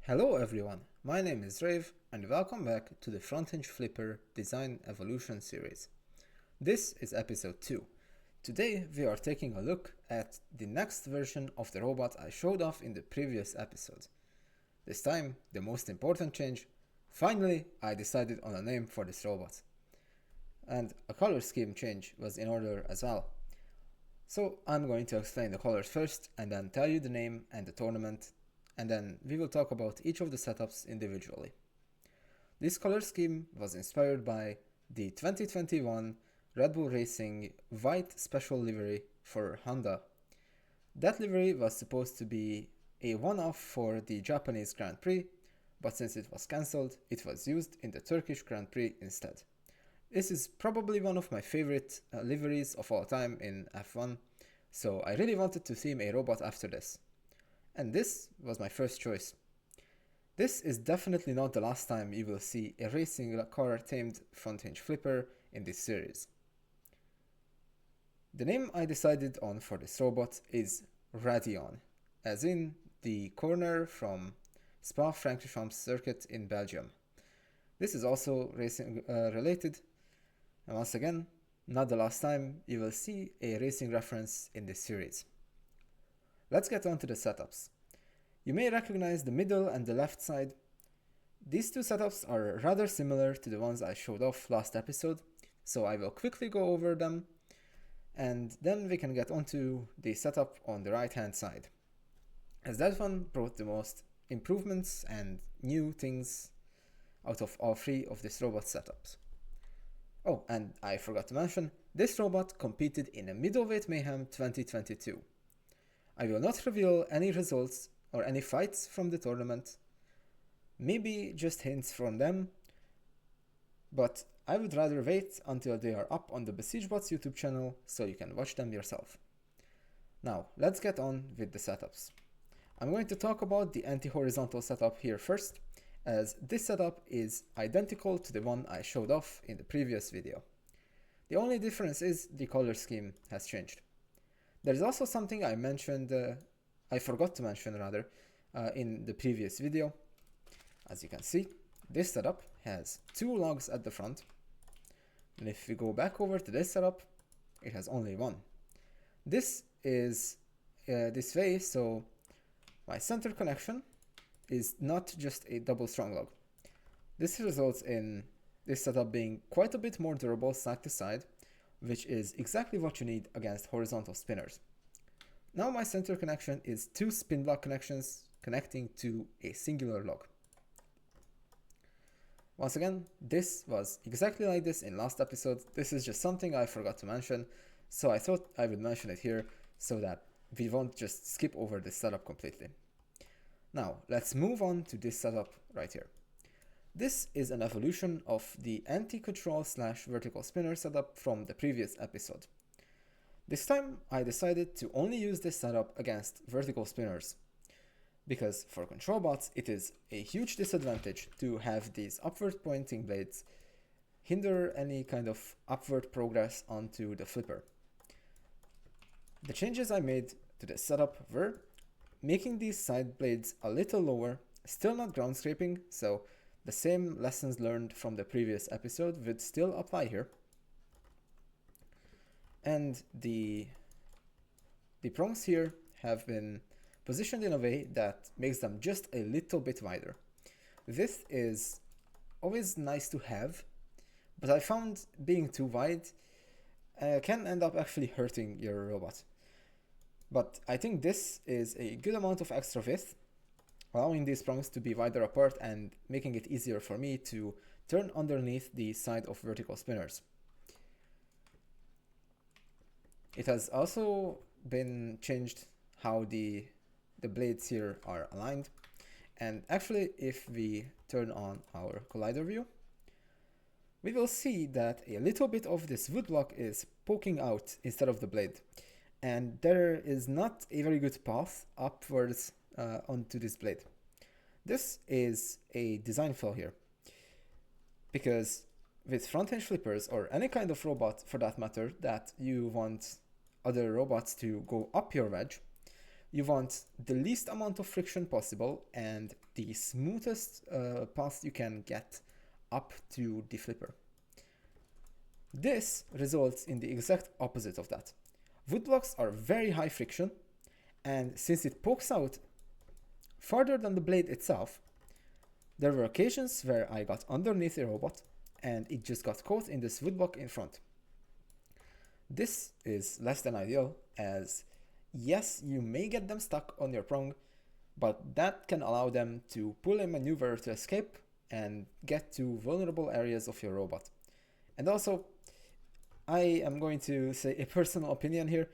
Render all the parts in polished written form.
Hello everyone, my name is Rave and welcome back to the FRONTHINGE FLIPPER Design Evolution series. This is episode 2. Today we are taking a look at the next version of the robot I showed off in the previous episode. This time, the most important change, finally I decided on a name for this robot. And a color scheme change was in order as well. So I'm going to explain the colors first and then tell you the name and the tournament, and then we will talk about each of the setups individually. This color scheme was inspired by the 2021 Red Bull Racing white special livery for Honda. That livery was supposed to be a one-off for the Japanese Grand Prix, but since it was cancelled, it was used in the Turkish Grand Prix instead. This is probably one of my favorite liveries of all time in F1, so I really wanted to theme a robot after this. And this was my first choice. This is definitely not the last time you will see a racing car themed front hinge flipper in this series. The name I decided on for this robot is Raidillon, as in the corner from Spa-Francorchamps circuit in Belgium. This is also racing related, and once again, not the last time you will see a racing reference in this series. Let's get on to the setups. You may recognize the middle and the left side. These two setups are rather similar to the ones I showed off last episode, so I will quickly go over them, and then we can get onto the setup on the right hand side, as that one brought the most improvements and new things out of all three of this robot setups. Oh, and I forgot to mention, this robot competed in a Middleweight Mayhem 2022. I will not reveal any results or any fights from the tournament, maybe just hints from them, but I would rather wait until they are up on the Besiegebots YouTube channel so you can watch them yourself. Now, let's get on with the setups. I'm going to talk about the anti-horizontal setup here first, as this setup is identical to the one I showed off in the previous video. The only difference is the color scheme has changed. There's also something I forgot to mention in the previous video. As you can see, this setup has two logs at the front, and if we go back over to this setup, it has only one. This is this way, so my center connection is not just a double strong log. This results in this setup being quite a bit more durable side to side, which is exactly what you need against horizontal spinners. Now my center connection is two spin block connections connecting to a singular log. Once again, this was exactly like this in last episode. This is just something I forgot to mention, so I thought I would mention it here so that we won't just skip over this setup completely. Now, let's move on to this setup right here. This is an evolution of the anti-control / vertical spinner setup from the previous episode. This time I decided to only use this setup against vertical spinners, because for control bots it is a huge disadvantage to have these upward pointing blades hinder any kind of upward progress onto the flipper. The changes I made to this setup were making these side blades a little lower, still not ground scraping, so the same lessons learned from the previous episode would still apply here. And the prongs here have been positioned in a way that makes them just a little bit wider. This is always nice to have, but I found being too wide can end up actually hurting your robot. But I think this is a good amount of extra width, allowing these prongs to be wider apart and making it easier for me to turn underneath the side of vertical spinners. It has also been changed how the blades here are aligned, and actually if we turn on our collider view, we will see that a little bit of this woodblock is poking out instead of the blade, and there is not a very good path upwards onto this blade. This is a design flaw here, because with front hinge flippers, or any kind of robot for that matter, that you want other robots to go up your wedge, you want the least amount of friction possible and the smoothest path you can get up to the flipper. This results in the exact opposite of that. Woodblocks are very high friction, and since it pokes out farther than the blade itself, there were occasions where I got underneath a robot and it just got caught in this woodblock in front. This is less than ideal, as yes, you may get them stuck on your prong, but that can allow them to pull a maneuver to escape and get to vulnerable areas of your robot. And also, I am going to say a personal opinion here.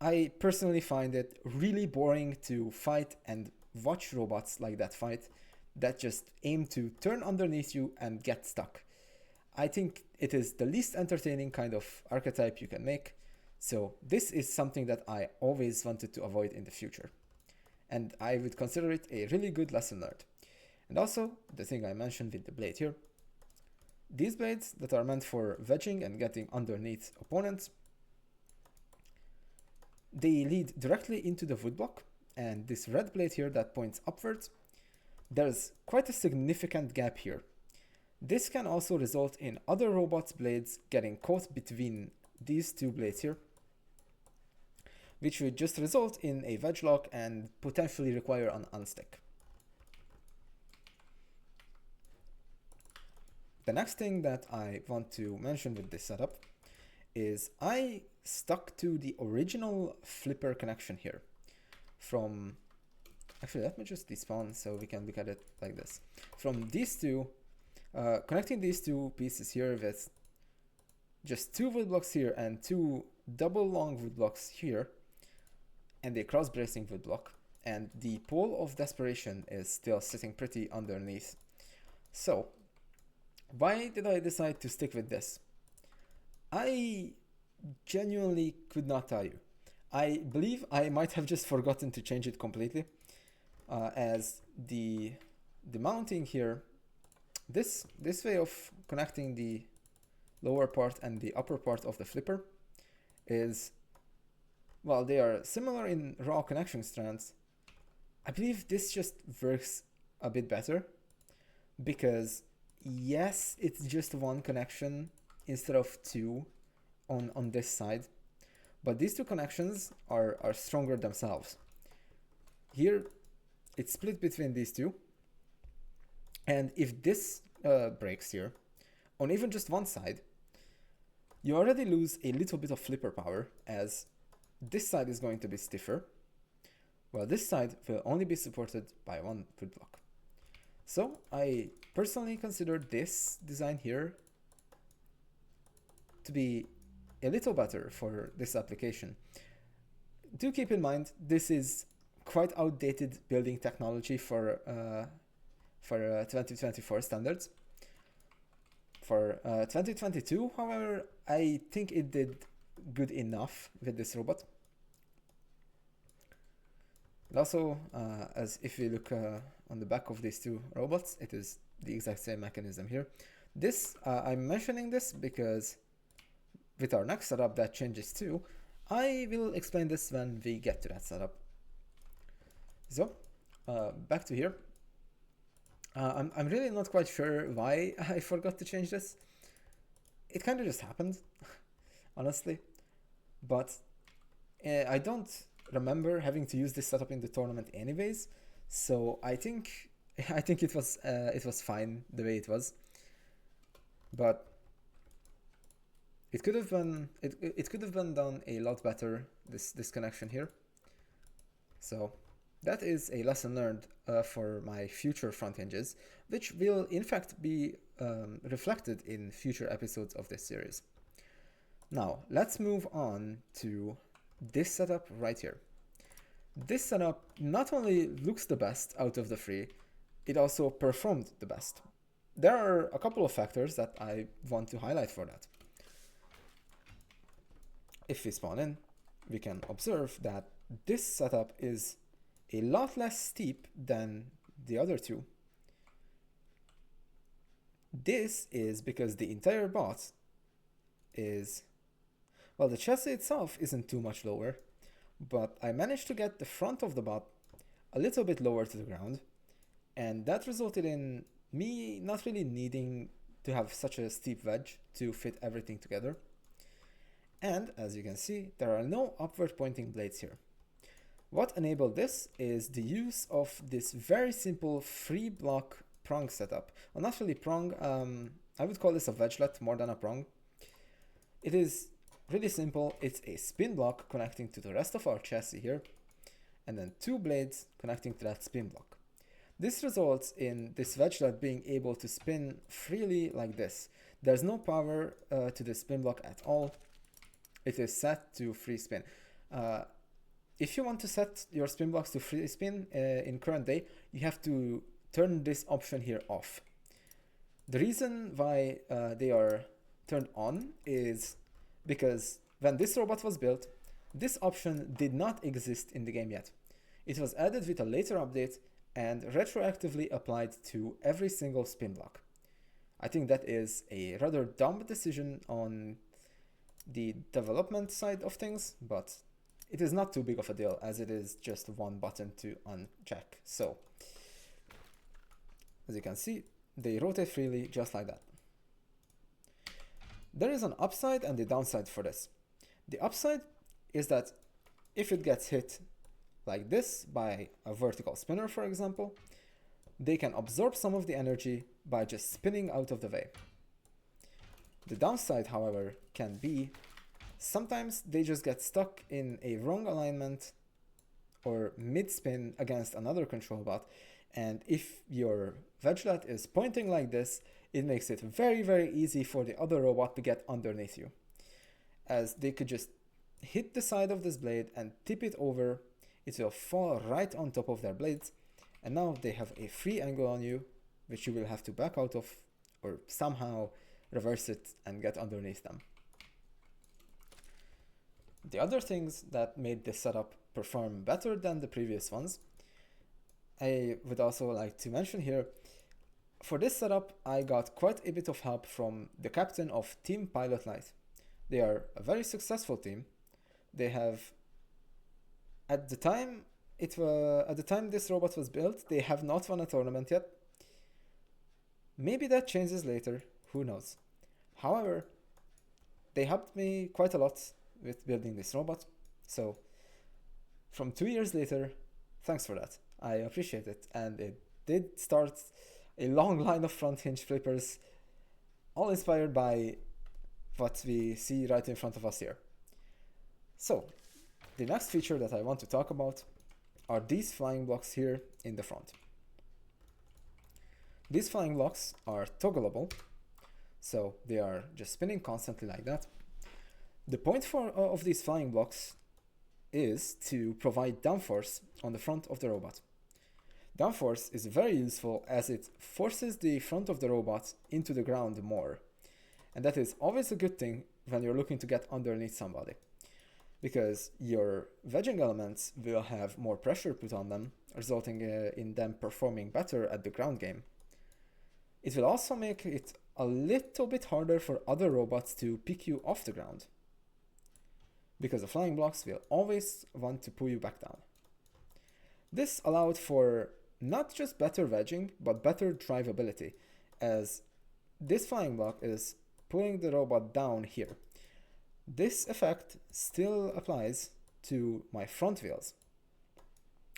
I personally find it really boring to fight and watch robots like that fight that just aim to turn underneath you and get stuck. I think it is the least entertaining kind of archetype you can make, so this is something that I always wanted to avoid in the future. And I would consider it a really good lesson learned. And also, the thing I mentioned with the blade here, these blades that are meant for wedging and getting underneath opponents, they lead directly into the woodblock, and this red blade here that points upwards, there's quite a significant gap here. This can also result in other robots' blades getting caught between these two blades here, which would just result in a wedge lock and potentially require an unstick. The next thing that I want to mention with this setup is I stuck to the original flipper connection here from, actually let me just despawn so we can look at it like this. From these two, connecting these two pieces here with just two wood blocks here and two double long wood blocks here and a cross bracing wood block, and the pole of desperation is still sitting pretty underneath. So why did I decide to stick with this? I genuinely could not tell you. I believe I might have just forgotten to change it completely, as the mounting here, this way of connecting the lower part and the upper part of the flipper is, well, they are similar in raw connection strands. I believe this just works a bit better because yes, it's just one connection instead of two on this side, but these two connections are stronger themselves. Here it's split between these two, and if this breaks here on even just one side, you already lose a little bit of flipper power, as this side is going to be stiffer, while this side will only be supported by one wood block. So I personally consider this design here to be a little better for this application. Do keep in mind, this is quite outdated building technology for 2024 standards. For 2022, however, I think it did good enough with this robot. And also, as if we look on the back of these two robots, it is the exact same mechanism here. This, I'm mentioning this because with our next setup that changes too. I will explain this when we get to that setup. So, back to here. I'm really not quite sure why I forgot to change this. It kind of just happened, honestly. But I don't remember having to use this setup in the tournament anyways. So I think it was fine the way it was. But it could have been done a lot better, this connection here. So that is a lesson learned for my future front hinges, which will in fact be reflected in future episodes of this series. Now let's move on to this setup right here. This setup not only looks the best out of the three, it also performed the best. There are a couple of factors that I want to highlight for that. If we spawn in, we can observe that this setup is a lot less steep than the other two. This is because the entire bot is, well, the chassis itself isn't too much lower, but I managed to get the front of the bot a little bit lower to the ground, and that resulted in me not really needing to have such a steep wedge to fit everything together. And as you can see, there are no upward pointing blades here. What enabled this is the use of this very simple 3-block prong setup. Well, not really prong, I would call this a wedgelet more than a prong. It is really simple. It's a spin block connecting to the rest of our chassis here, and then 2 blades connecting to that spin block. This results in this wedgelet being able to spin freely like this. There's no power to the spin block at all. It is set to free spin. If you want to set your spin blocks to free spin in current day, you have to turn this option here off. The reason why they are turned on is because when this robot was built, this option did not exist in the game yet. It was added with a later update and retroactively applied to every single spin block. I think that is a rather dumb decision on the development side of things, but it is not too big of a deal as it is just one button to uncheck. So, as you can see, they rotate freely just like that. There is an upside and a downside for this. The upside is that if it gets hit like this by a vertical spinner, for example, they can absorb some of the energy by just spinning out of the way. The downside, however, can be sometimes they just get stuck in a wrong alignment or mid-spin against another control bot, and if your wedgelet is pointing like this, it makes it very, very easy for the other robot to get underneath you, as they could just hit the side of this blade and tip it over. It will fall right on top of their blades, and now they have a free angle on you, which you will have to back out of or somehow reverse it and get underneath them. The other things that made this setup perform better than the previous ones, I would also like to mention here. For this setup, I got quite a bit of help from the captain of Team Pilot Light. They are a very successful team. They have, at the time this robot was built, they have not won a tournament yet. Maybe that changes later, who knows. However, they helped me quite a lot with building this robot. So, from 2 years later, thanks for that. I appreciate it, and it did start a long line of front hinge flippers, all inspired by what we see right in front of us here. So, the next feature that I want to talk about are these flying blocks here in the front. These flying blocks are toggleable, so they are just spinning constantly like that. The point of these flying blocks is to provide downforce on the front of the robot. Downforce is very useful as it forces the front of the robot into the ground more. And that is always a good thing when you're looking to get underneath somebody, because your wedging elements will have more pressure put on them, resulting in them performing better at the ground game. It will also make it a little bit harder for other robots to pick you off the ground, because the flying blocks will always want to pull you back down. This allowed for not just better wedging, but better drivability, as this flying block is pulling the robot down here. This effect still applies to my front wheels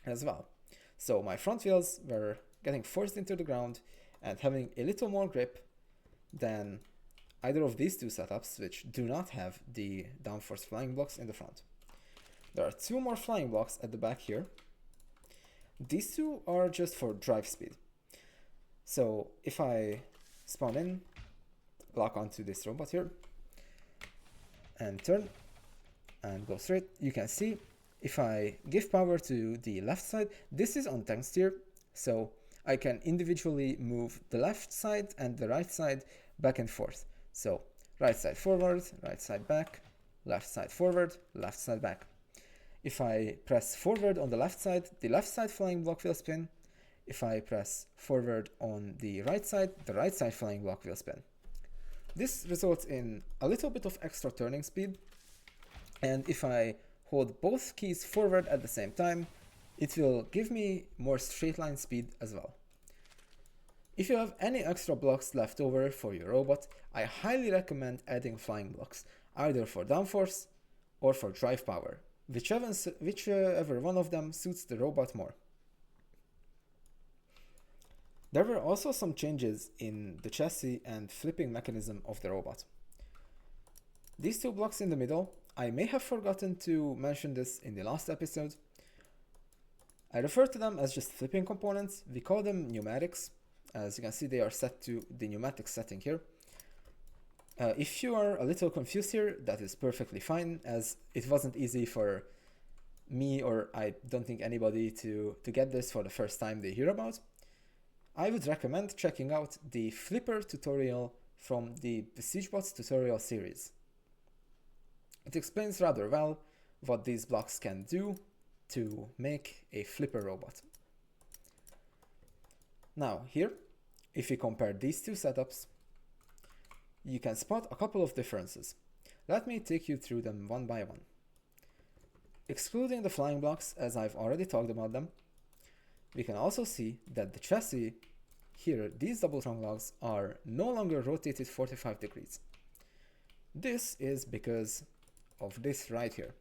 as well. So my front wheels were getting forced into the ground and having a little more grip than either of these two setups, which do not have the downforce flying blocks in the front. There are 2 more flying blocks at the back here. These 2 are just for drive speed. So if I spawn in, lock onto this robot here, and turn, and go straight, you can see if I give power to the left side, this is on tank steer, so I can individually move the left side and the right side back and forth. So right side forward, right side back, left side forward, left side back. If I press forward on the left side flying block will spin. If I press forward on the right side flying block will spin. This results in a little bit of extra turning speed, and if I hold both keys forward at the same time, it will give me more straight line speed as well. If you have any extra blocks left over for your robot, I highly recommend adding flying blocks, either for downforce or for drive power, whichever one of them suits the robot more. There were also some changes in the chassis and flipping mechanism of the robot. These two blocks in the middle, I may have forgotten to mention this in the last episode. I refer to them as just flipping components. We call them pneumatics. As you can see, they are set to the pneumatic setting here. If you are a little confused here, that is perfectly fine, as it wasn't easy for me, or I don't think anybody, to get this for the first time they hear about. I would recommend checking out the Flipper tutorial from the Besiegebots tutorial series. It explains rather well what these blocks can do to make a flipper robot. Now here, if we compare these two setups, you can spot a couple of differences. Let me take you through them one by one. Excluding the flying blocks, as I've already talked about them, we can also see that the chassis here, these double trunk logs, are no longer rotated 45 degrees. This is because of this right here.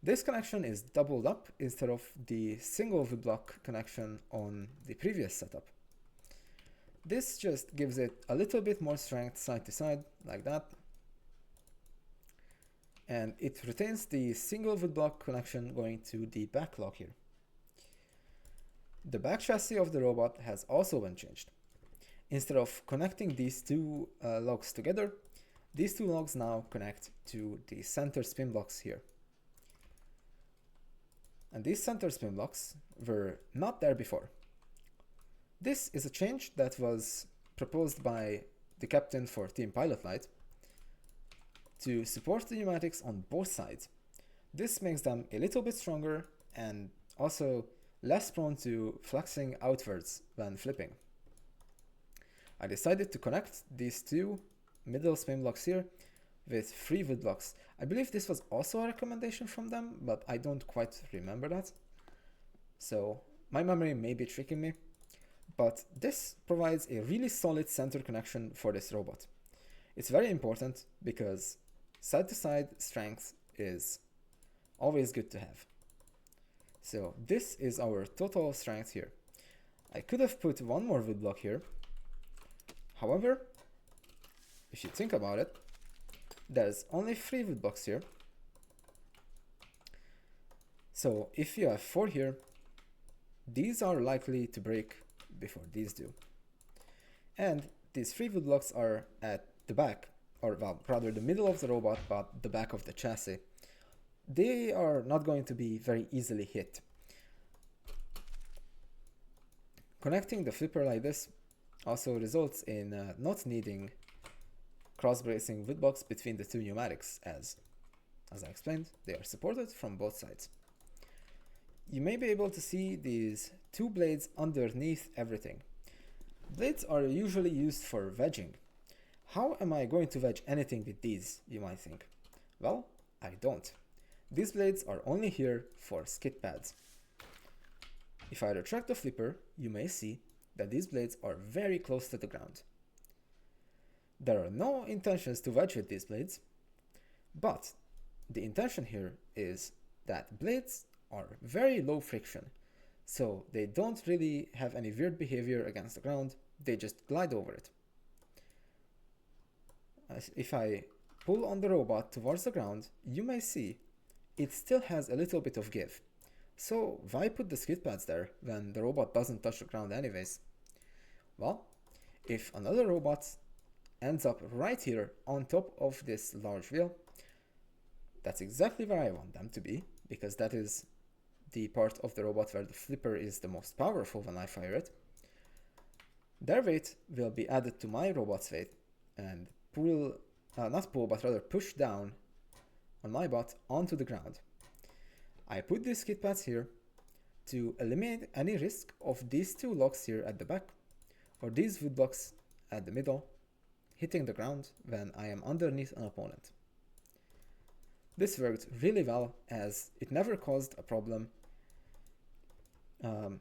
This connection is doubled up instead of the single V-block connection on the previous setup. This just gives it a little bit more strength side to side, like that. And it retains the single V-block connection going to the back log here. The back chassis of the robot has also been changed. Instead of connecting these two logs together, these two logs now connect to the center spin blocks here. And these center spin blocks were not there before. This is a change that was proposed by the captain for Team Pilot Light to support the pneumatics on both sides. This makes them a little bit stronger and also less prone to flexing outwards when flipping. I decided to connect these two middle spin blocks here with 3 wood blocks. I believe this was also a recommendation from them, but I don't quite remember that. So my memory may be tricking me, but this provides a really solid center connection for this robot. It's very important because side to side strength is always good to have. So this is our total strength here. I could have put one more wood block here. However, if you think about it, there's only 3 wood blocks here. So if you have 4 here, these are likely to break before these do. And these 3 wood blocks are at the back, or well, rather the middle of the robot, but the back of the chassis. They are not going to be very easily hit. Connecting the flipper like this also results in not needing cross-bracing wood blocks between the two pneumatics, as I explained, they are supported from both sides. You may be able to see these 2 blades underneath everything. Blades are usually used for wedging. How am I going to wedge anything with these, you might think? Well, I don't. These blades are only here for skid pads. If I retract the flipper, you may see that these blades are very close to the ground. There are no intentions to wedge with these blades, but the intention here is that blades are very low friction, so they don't really have any weird behavior against the ground, they just glide over it. If I pull on the robot towards the ground, you may see it still has a little bit of give. So why put the skid pads there when the robot doesn't touch the ground anyways? Well, if another robot ends up right here on top of this large wheel, that's exactly where I want them to be, because that is the part of the robot where the flipper is the most powerful when I fire it. Their weight will be added to my robot's weight and push down on my bot onto the ground. I put these skid pads here to eliminate any risk of these 2 locks here at the back, or these wood blocks at the middle, hitting the ground when I am underneath an opponent. This worked really well as it never caused a problem. Um,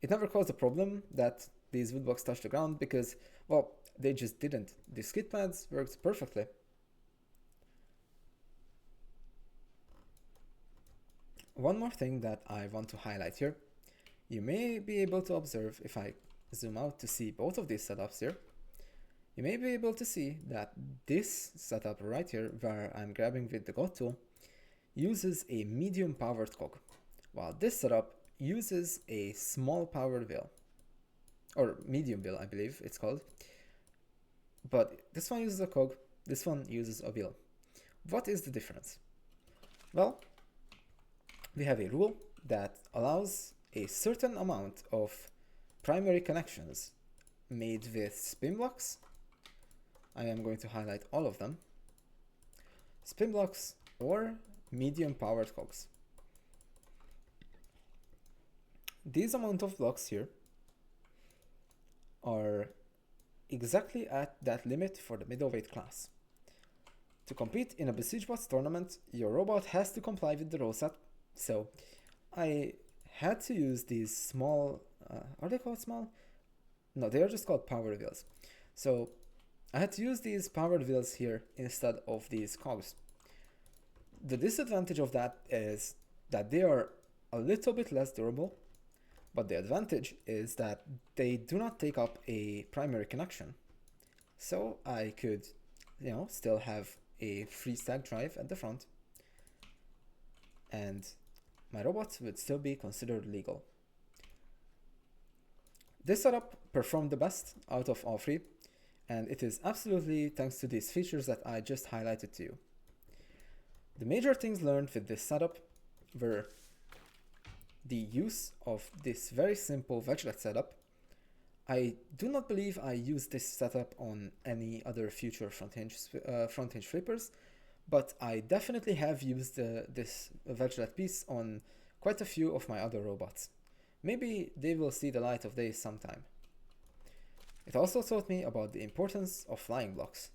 it never caused a problem that these woodblocks touched the ground because, well, they just didn't. The skid pads worked perfectly. One more thing that I want to highlight here. You may be able to observe, if I zoom out to see both of these setups here, you may be able to see that this setup right here, where I'm grabbing with the God tool, uses a medium powered cog, while this setup uses a small powered wheel, or medium wheel I believe it's called, but this one uses a cog, this one uses a wheel. What is the difference? Well, we have a rule that allows a certain amount of primary connections made with spin blocks. I am going to highlight all of them. Spin blocks or medium powered cogs. These amount of blocks here are exactly at that limit for the middleweight class. To compete in a Besiegebots tournament, your robot has to comply with the rule set, so I had to use these small, are they called small? No, they are just called power wheels. So I had to use these powered wheels here instead of these cogs. The disadvantage of that is that they are a little bit less durable, but the advantage is that they do not take up a primary connection. So I could, still have a free stack drive at the front, and my robots would still be considered legal. This setup performed the best out of all three, and it is absolutely thanks to these features that I just highlighted to you. The major things learned with this setup were the use of this very simple wedgelet setup. I do not believe I used this setup on any other future front hinge flippers, but I definitely have used this wedgelet piece on quite a few of my other robots. Maybe they will see the light of day sometime. It also taught me about the importance of flying blocks.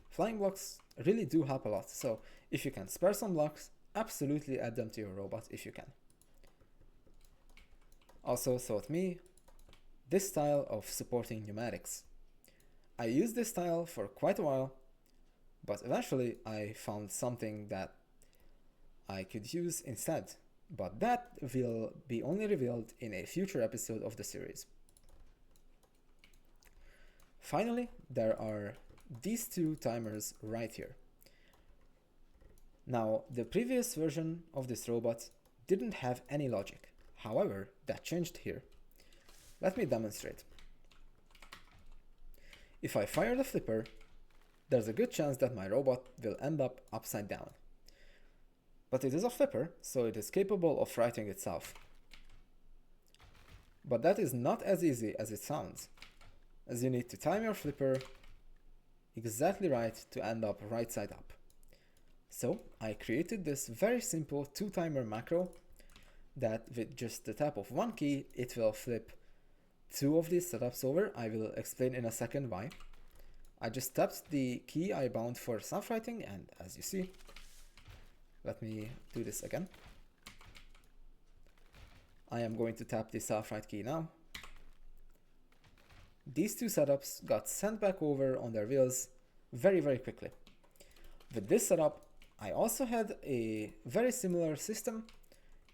Flying blocks really do help a lot, so if you can spare some blocks, absolutely add them to your robot if you can. Also taught me this style of supporting pneumatics. I used this style for quite a while, but eventually I found something that I could use instead, but that will be only revealed in a future episode of the series. Finally, there are these two timers right here. Now, the previous version of this robot didn't have any logic. However, that changed here. Let me demonstrate. If I fire the flipper, there's a good chance that my robot will end up upside down. But it is a flipper, so it is capable of righting itself. But that is not as easy as it sounds, as you need to time your flipper exactly right to end up right side up. So I created this very simple 2-timer macro that with just the tap of one key, it will flip 2 of these setups over. I will explain in a second why. I just tapped the key I bound for self-righting, and as you see, let me do this again. I am going to tap the self-right key now. These 2 setups got sent back over on their wheels very, very quickly. With this setup, I also had a very similar system,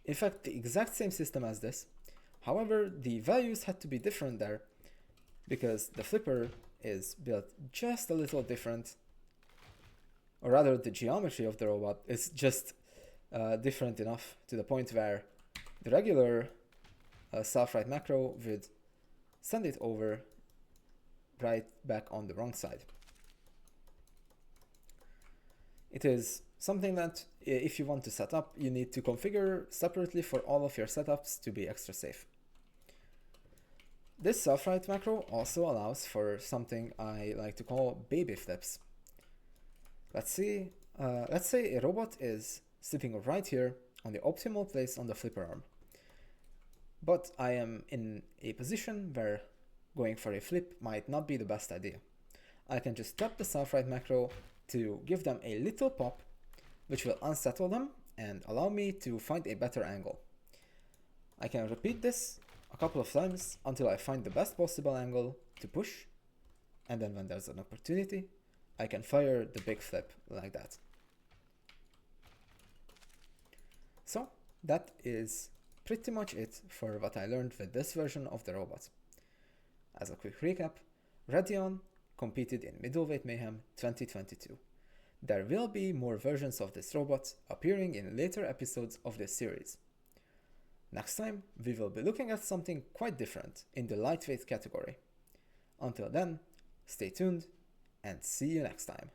in fact the exact same system as this. However, the values had to be different there because the flipper is built just a little different, or rather the geometry of the robot is just different enough to the point where the regular self-right macro would send it over right back on the wrong side. It is something that if you want to set up, you need to configure separately for all of your setups to be extra safe. This self-right macro also allows for something I like to call baby flips. Let's say a robot is sitting right here on the optimal place on the flipper arm. But I am in a position where going for a flip might not be the best idea. I can just tap the self right macro to give them a little pop, which will unsettle them and allow me to find a better angle. I can repeat this a couple of times until I find the best possible angle to push, and then when there's an opportunity, I can fire the big flip like that. So that is pretty much it for what I learned with this version of the robot. As a quick recap, Raidillon competed in Middleweight Mayhem 2022. There will be more versions of this robot appearing in later episodes of this series. Next time, we will be looking at something quite different in the lightweight category. Until then, stay tuned and see you next time.